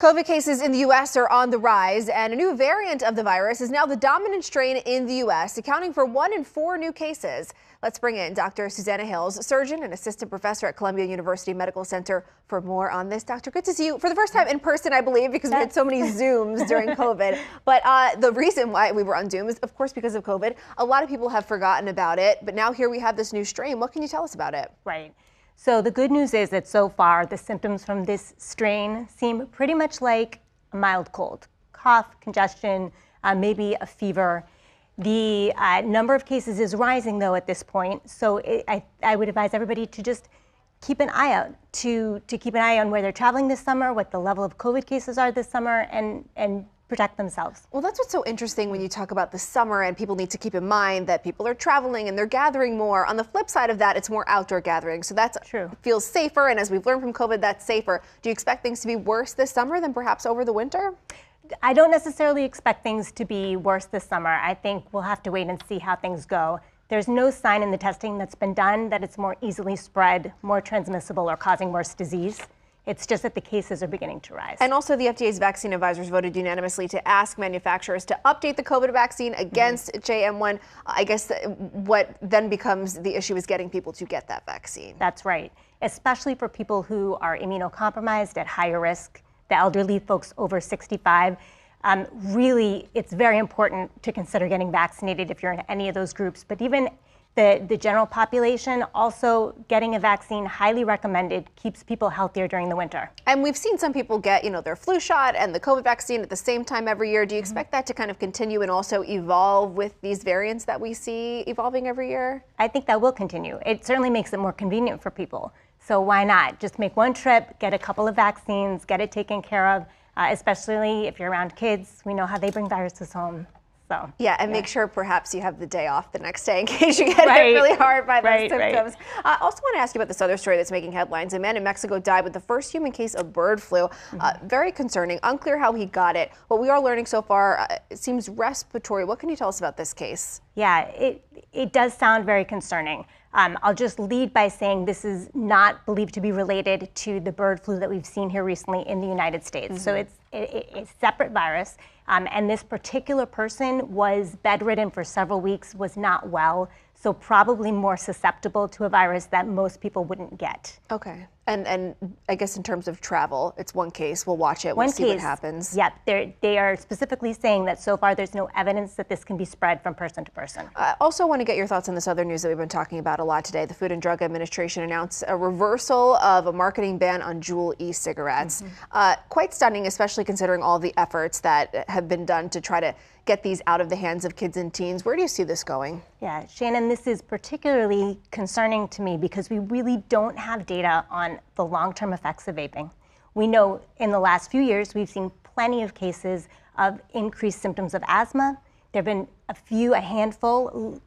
COVID cases in the U.S. are on the rise, and a new variant of the virus is now the dominant strain in the U.S., accounting for 1 in 4 new cases. Let's bring in Dr. Susannah Hills, surgeon and assistant professor at Columbia University Medical Center, for more on this. Doctor, good to see you for the first time in person, I believe, because we had so many Zooms during COVID. But the reason why we were on Zoom is, of course, because of COVID. A lot of people have forgotten about it, but now here we have this new strain. What can you tell us about it? Right. So the good news is that so far the symptoms from this strain seem pretty much like a mild cold. Cough, congestion, maybe a fever. The number of cases is rising though at this point, so I would advise everybody to just keep an eye out, to keep an eye on where they're traveling this summer, what the level of COVID cases are this summer, and protect themselves. Well, that's what's so interesting when you talk about the summer, and people need to keep in mind that people are traveling and they're gathering more. On the flip side of that, it's more outdoor gathering, so that's true. Feels safer, and as we've learned from COVID, that's safer. Do you expect things to be worse this summer than perhaps over the winter? I don't necessarily expect things to be worse this summer. I think we'll have to wait and see how things go. There's no sign in the testing that's been done that it's more easily spread, more transmissible, or causing worse disease. It's just that the cases are beginning to rise. And also the FDA's vaccine advisors voted unanimously to ask manufacturers to update the COVID vaccine against JN1. I guess what then becomes the issue is getting people to get that vaccine. That's right, especially for people who are immunocompromised, at higher risk, the elderly, folks over 65. Really, it's very important to consider getting vaccinated if you're in any of those groups. But even the general population, also getting a vaccine, highly recommended, keeps people healthier during the winter. And we've seen some people get, their flu shot and the COVID vaccine at the same time every year. Do you expect that to kind of continue and also evolve with these variants that we see evolving every year? I think that will continue. It certainly makes it more convenient for people. So why not? Just make one trip, get a couple of vaccines, get it taken care of, especially if you're around kids. We know how they bring viruses home. So, make sure perhaps you have the day off the next day in case you get hit really hard by those symptoms. I also want to ask you about this other story that's making headlines. A man in Mexico died with the first human case of bird flu. Very concerning. Unclear how he got it. What we are learning so far, it seems respiratory. What can you tell us about this case? Yeah, it does sound very concerning. I'll just lead by saying this is not believed to be related to the bird flu that we've seen here recently in the United States. So it's a separate virus, and this particular person was bedridden for several weeks, was not well, so probably more susceptible to a virus that most people wouldn't get. Okay, and I guess in terms of travel, it's one case. We'll watch it. We'll see what happens. Yep, they are specifically saying that so far there's no evidence that this can be spread from person to person. I also want to get your thoughts on this other news that we've been talking about a lot today. The Food and Drug Administration announced a reversal of a marketing ban on Juul e-cigarettes. Quite stunning, especially considering all the efforts that have been done to try to get these out of the hands of kids and teens. Where do you see this going? Yeah, Shannon, this is particularly concerning to me because we really don't have data on the long-term effects of vaping. We know in the last few years we've seen plenty of cases of increased symptoms of asthma. There have been a handful,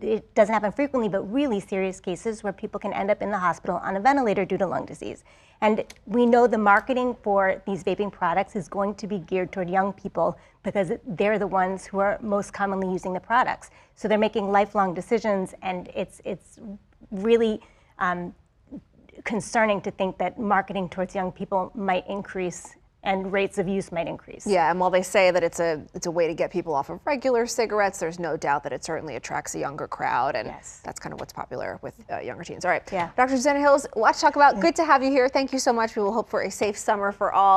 it doesn't happen frequently, but really serious cases where people can end up in the hospital on a ventilator due to lung disease. And we know the marketing for these vaping products is going to be geared toward young people because they're the ones who are most commonly using the products. So they're making lifelong decisions, and it's really concerning to think that marketing towards young people might increase and rates of use might increase. Yeah, and while they say that it's a way to get people off of regular cigarettes, there's no doubt that it certainly attracts a younger crowd, and that's kind of what's popular with younger teens. All right, Dr. Susannah Hills, a lot to talk about. Good to have you here. Thank you so much. We will hope for a safe summer for all.